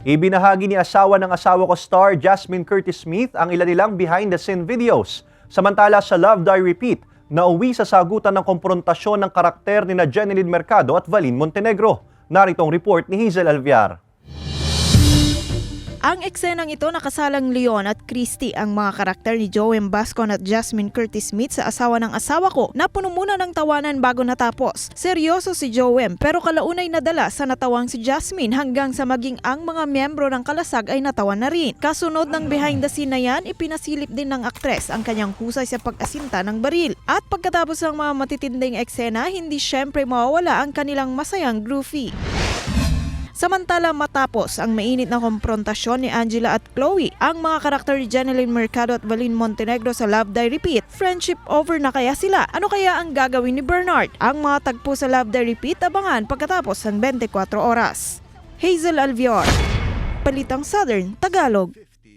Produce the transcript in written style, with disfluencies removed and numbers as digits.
Ibinahagi ni asawa ng asawa ko star Jasmine Curtis Smith ang ilan nilang behind-the-scene videos. Samantala sa Love Die Repeat, nauwi sa sagutan ng komprontasyon ng karakter ni Jeneline Mercado at Valin Montenegro. Narito ang report ni Hazel Alviar. Ang eksenang ito nakasalang Leon at Christy, ang mga karakter ni Joem Bascon at Jasmine Curtis Smith sa asawa ng asawa ko na puno muna ng tawanan bago natapos. Seryoso si Joem pero kalaunay nadala sa natawang si Jasmine hanggang sa maging ang mga miyembro ng kalasag ay natawa na rin. Kasunod ng behind the scene na yan, ipinasilip din ng aktres ang kanyang husay sa pag-asinta ng baril. At pagkatapos ng mga matitinding eksena, hindi syempre mawawala ang kanilang masayang groovy. Samantala matapos ang mainit na komprontasyon ni Angela at Chloe, ang mga karakter ni Jeneline Mercado at Valin Montenegro sa Love Die Repeat, friendship over na kaya sila? Ano kaya ang gagawin ni Bernard? Ang mga tagpo sa Love Die Repeat abangan pagkatapos ng 24 oras. Hazel Alviar, Balitang Southern Tagalog.